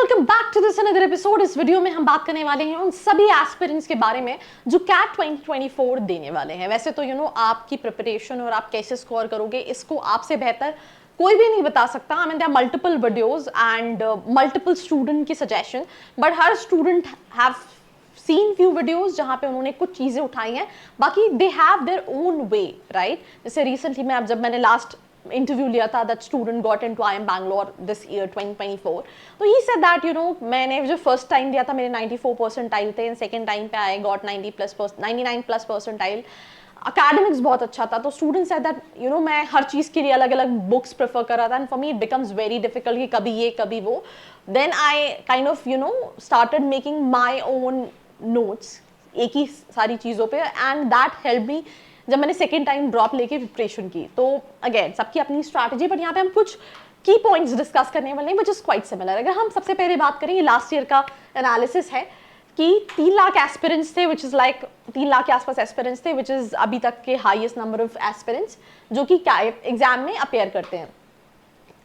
Welcome back to this another episode. इस video में हम बात करने वाले हैं उन सभी एस्पिरेंट्स के बारे में जो कैट 2024 देने वाले हैं। वैसे तो आपकी प्रिपरेशन और आप कैसे स्कोर करोगे इसको आपसे बेहतर कोई भी नहीं बता सकता। I mean there are multiple videos and multiple student की सजेशन, बट हर student have seen few videos जहां पे उन्होंने कुछ चीजें उठाई हैं, बाकी they have their own way, right. जैसे रिसेंटली जब मैंने लास्ट इंटरव्यू लिया था, that student got into IIM Bangalore this year 2024, तो ही सेड दैट मैंने जो फर्स्ट टाइम दिया था मेरे 94 परसेंटाइल थे, सेकंड टाइम पे I got 99 plus percentile. Academics बहुत अच्छा था, तो स्टूडेंट्स सेड दैट मैं हर चीज़ के लिए अलग अलग बुक्स प्रेफर कर रहा था, and for me it becomes very difficult कि कभी ये कभी वो। Then I kind of started making my own notes एक ही सारी चीज़ों पे, एंड दैट हेल्प मी जब मैंने सेकेंड टाइम ड्रॉप लेके प्रिपरेशन की। तो अगेन सबकी अपनी स्ट्रैटेजी, बट यहाँ पे हम कुछ की पॉइंट्स डिस्कस करने वाले हैं विच इज़ क्वाइट सिमिलर। अगर हम सबसे पहले बात करें, ये लास्ट ईयर का एनालिसिस है कि 3 लाख एस्पिरेंट्स थे, विच इज़ लाइक 3 लाख के आसपास एस्पिरेंट्स थे, विच इज़ अभी तक के हाईएस्ट नंबर ऑफ एस्पिरेंट्स जो कि एग्जाम में अपेयर करते हैं।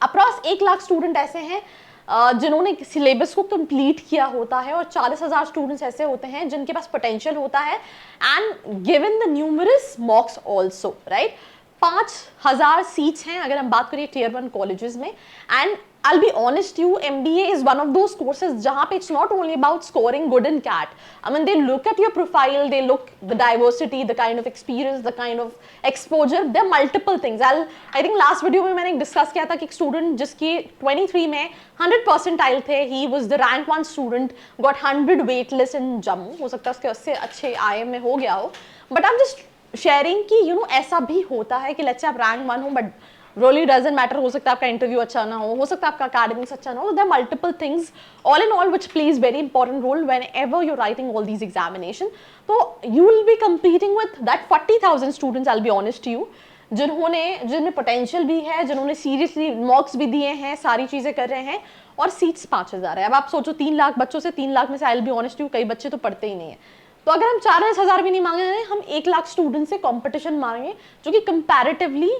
अप्रॉक्स 1 लाख स्टूडेंट ऐसे हैं जिन्होंने सिलेबस को कंप्लीट किया होता है, और 40,000 स्टूडेंट्स ऐसे होते हैं जिनके पास पोटेंशियल होता है, and given the numerous मॉक्स also, right. 5,000 seats हैं अगर हम बात करें टियर 1 कॉलेजेस में, and I'll be honest you, MBA is one of those courses जहाँ पे it's not only about scoring good in CAT. I mean, they look at your profile, they look the diversity, the kind of experience, the kind of exposure. There are multiple things. I think last video में मैंने discuss किया था कि एक student जिसकी 23 में 100 percentile थे, he was the rank 1 student, got 100 waitlist in Jammu. हो सकता है उसके उससे अच्छे IIM में हो गया हो, but I'm just sharing कि ऐसा भी होता है कि let's say आप rank 1 हो, but really doesn't matter, हो सकता है आपका इंटरव्यू अच्छा ना हो सकता है आपका academics अच्छा ना हो। there are multiple things all in all which plays very important role whenever you're writing all these examination. तो you will be competing with that 40,000 students, I'll be honest to you, जिनमें potential भी है, जिन्होंने seriously मॉक्स भी दिए हैं, सारी चीजें कर रहे हैं, और सीट्स 5,000 है। अब आप सोचो 3 लाख बच्चों से 3 लाख में से I'll be honest to you कई बच्चे तो पढ़ते ही नहीं है। तो अगर हम 40,000 भी नहीं मांगे रहे, हम 1 लाख स्टूडेंट से कॉम्पिटिशन मांगे, जो कि कंपैरेटिवली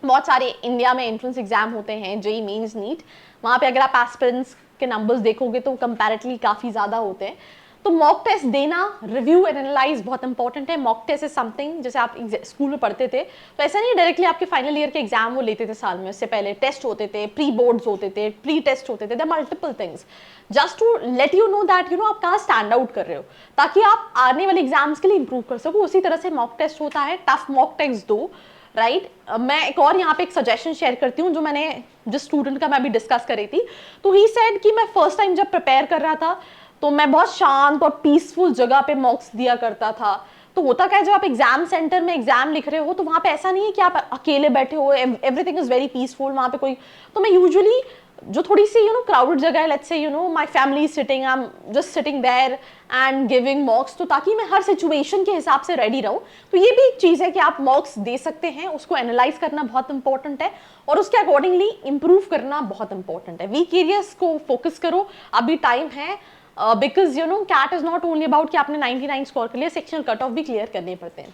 बहुत सारे इंडिया में एंट्रेंस एग्जाम होते हैं, जेईई मेंस, नीट, वहाँ पे अगर आप एस्पिरेंट्स के नंबर्स देखोगे तो कंपैरेटिवली काफ़ी ज़्यादा होते हैं। तो मॉक टेस्ट देना, रिव्यू एंड एनालाइज बहुत इंपॉर्टेंट है। मॉक टेस्ट इज समथिंग, जैसे आप स्कूल में पढ़ते थे तो ऐसा नहीं डायरेक्टली आपके फाइनल ईयर के एग्जाम वो लेते थे साल में, उससे पहले टेस्ट होते थे, प्री बोर्ड्स होते थे, प्री टेस्ट होते थे, there multiple things just to let you know that आप कहाँ स्टैंड आउट कर रहे हो, ताकि आप आने वाले एग्जाम्स के लिए इंप्रूव कर सको। उसी तरह से मॉक टेस्ट होता है, टफ मॉक टेस्ट दो, राइट। मैं एक और यहाँ पे एक सजेशन शेयर करती हूँ जो मैंने जिस स्टूडेंट का मैं अभी डिस्कस कर रही थी। तो ही सेड कि मैं फर्स्ट टाइम जब प्रिपेयर कर रहा था तो मैं बहुत शांत और पीसफुल जगह पे मॉक्स दिया करता था। तो होता क्या है, जब आप एग्जाम सेंटर में एग्जाम लिख रहे हो तो वहाँ पे ऐसा नहीं है कि आप अकेले बैठे हो, एवरीथिंग इज वेरी पीसफुल वहाँ पे कोई। तो मैं यूजुअली जो थोड़ी सी क्राउडेड जगह है, let's say my family sitting, I am just sitting there and giving mocks, तो ताकि मैं हर सिचुएशन के हिसाब से रेडी रहूं। तो ये भी एक चीज़ है कि आप मॉक्स दे सकते हैं, उसको एनालाइज करना बहुत इंपॉर्टेंट है, और उसके अकॉर्डिंगली इंप्रूव करना बहुत इंपॉर्टेंट है। वीक एरियाज को फोकस करो, अभी टाइम है, because CAT is not only about कि आपने 99 स्कोर कर लिया, सेक्शनल कट ऑफ भी क्लियर करने पड़ते हैं।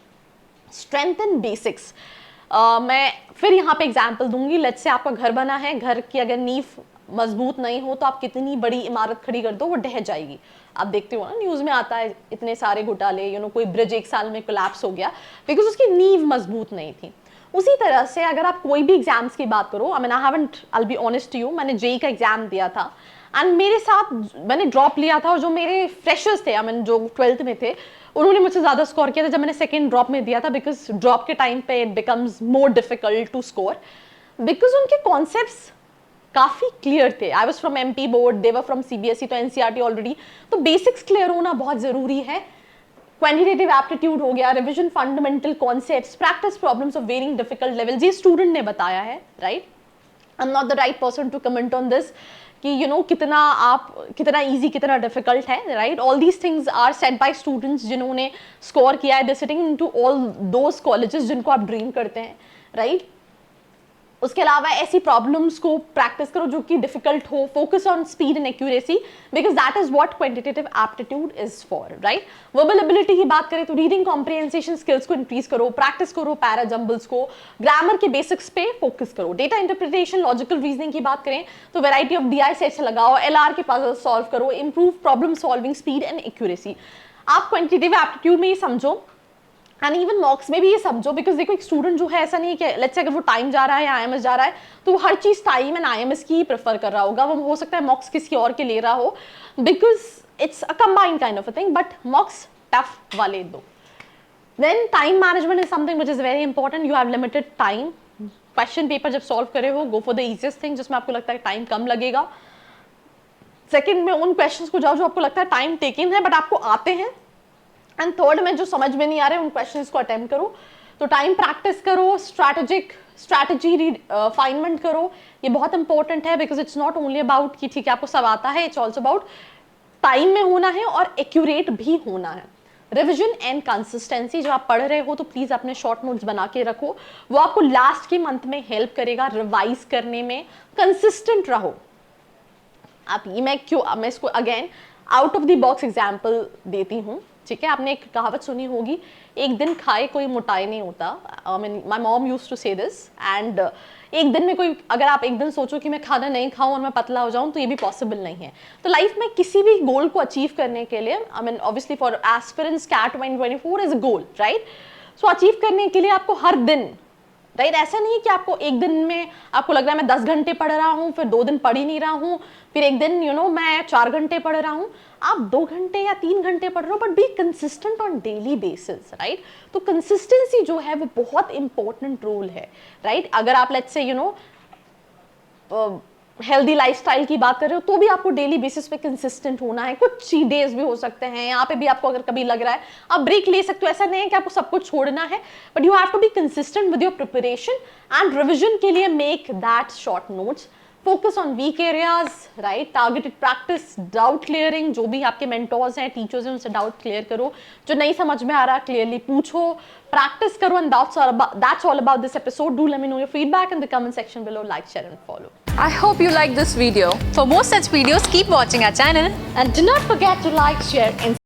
स्ट्रेंथ एंड बेसिक्स, मैं फिर यहाँ पे एग्जाम्पल दूंगी। लेट्स से आपका घर बना है, घर की अगर नींव मजबूत नहीं हो तो आप कितनी बड़ी इमारत खड़ी कर दो वो ढह जाएगी। आप देखते हो ना, न्यूज़ में आता है इतने सारे घोटाले, कोई ब्रिज 1 साल में कोलैप्स हो गया बिकॉज उसकी नींव मजबूत नहीं थी। उसी तरह से अगर आप कोई भी एग्जाम्स की बात करो, I mean I'll be honest to you, मैंने जेईई का एग्जाम दिया था एंड मेरे साथ मैंने ड्रॉप लिया था, और जो मेरे फ्रेशर्स थे, आई मीन जो 12th में थे, उन्होंने मुझसे ज़्यादा स्कोर किया था जब मैंने सेकेंड ड्रॉप में दिया था, बिकॉज ड्रॉप के टाइम पे it becomes more difficult to score, because उनके कॉन्सेप्ट्स काफ़ी क्लियर थे। I was from MP board, they were from CBSE, तो NCERT ऑलरेडी, तो बेसिक्स क्लियर होना बहुत ज़रूरी है। क्वांटिटेटिव एप्टीट्यूड हो गया, revision fundamental concepts, practice problems of varying difficult levels, ये स्टूडेंट ने बताया है, right. I am not the right person to comment on this कि कितना ईजी कितना डिफिकल्ट है, right. All these things are set by students जिन्होंने score किया है, they sitting into all those colleges जिनको आप ड्रीम करते हैं, राइट। उसके अलावा ऐसी प्रॉब्लम्स को प्रैक्टिस करो जो कि डिफिकल्ट हो, focus on speed and accuracy, because that is what quantitative aptitude is for, right. Verbal ability की बात करें तो रीडिंग कॉम्प्रिहेंशन स्किल्स को इंक्रीज करो, प्रैक्टिस करो पैरा जंबल्स को, ग्रामर के बेसिक्स पे फोकस करो। डेटा इंटरप्रिटेशन, लॉजिकल रीजनिंग की बात करें तो वैरायटी ऑफ DI सेट्स लगाओ, LR के पजल सॉल्व करो, improve problem solving speed and accuracy. आप क्वांटिटेटिव एप्टीट्यूड में ही समझो एंड इवन मॉक्स में भी ये समझो, बिकॉज देखो एक स्टूडेंट जो है ऐसा नहीं है कि लेट्स से अगर वो टाइम जा रहा है या IMS जा रहा है तो वो हर चीज टाइम एंड IMS की ही प्रेफर कर रहा होगा, वो हो सकता है मॉक्स किसी और के ले रहा हो, because it's a combined kind of a thing, but mocks tough वाले दो। Then time management is something which is very important, you have limited time. Question paper जब सॉल्व करे हो, go for the easiest thing जिसमें आपको लगता है time कम लगेगा। सेकेंड में उन क्वेश्चंस को जाओ जो आपको लगता है टाइम टेकिंग है बट आपको आते हैं, एंड थर्ड में जो समझ में नहीं आ रहे उन क्वेश्चंस को अटेम्प्ट करो। तो टाइम प्रैक्टिस करो, स्ट्रैटेजी रिफाइनमेंट करो, ये बहुत इंपॉर्टेंट है, because it's not only about कि ठीक है आपको सब आता है, इट्स ऑल्सो अबाउट टाइम में होना है और एक्यूरेट भी होना है। रिविजन एंड कंसिस्टेंसी, जब आप पढ़ रहे हो तो प्लीज अपने शॉर्ट नोट्स बना के रखो, वो आपको लास्ट के मंथ में हेल्प करेगा रिवाइज करने में। कंसिस्टेंट रहो आप। मैं इसको again out of the box example देती हूँ, ठीक है। आपने एक कहावत सुनी होगी, एक दिन खाए कोई मोटाई नहीं होता। माय मॉम यूज्ड टू से दिस, एंड एक दिन में कोई, अगर आप एक दिन सोचो कि मैं खाना नहीं खाऊं और मैं पतला हो जाऊं तो ये भी पॉसिबल नहीं है। तो लाइफ में किसी भी गोल को अचीव करने के लिए, obviously for aspirants CAT 2024 is a goal, right. So achieve करने के लिए आपको हर दिन, राइट, ऐसा नहीं है कि आपको एक दिन में आपको लग रहा है मैं 10 घंटे पढ़ रहा हूँ, फिर 2 दिन पढ़ ही नहीं रहा हूँ, फिर एक दिन मैं 4 घंटे पढ़ रहा हूँ। आप 2 घंटे या 3 घंटे पढ़ रहे हो, but be consistent on daily basis, right. तो कंसिस्टेंसी जो है वो बहुत इंपॉर्टेंट रोल है, राइट। अगर आप लेट्स से हेल्दी लाइफस्टाइल की बात कर रहे हो तो भी आपको डेली बेसिस पे कंसिस्टेंट होना है। कुछ चीट डेज भी हो सकते हैं, यहाँ पे भी आपको अगर कभी लग रहा है आप ब्रेक ले सकते हो, ऐसा नहीं है कि आपको सब कुछ छोड़ना है, but you have to be consistent with your preparation and revision के लिए make that short notes, focus on weak areas, right, targeted practice, doubt clearing, जो भी आपके मेंटोर्स हैं, टीचर्स हैं, उनसे डाउट क्लियर करो, जो नहीं समझ में आ रहा क्लियरली पूछो, प्रैक्टिस करो, and that's all about this episode. Do let me know your feedback in the comment section below. Like, share and follow. I hope you liked this video. For more such videos, keep watching our channel. And do not forget to like, share and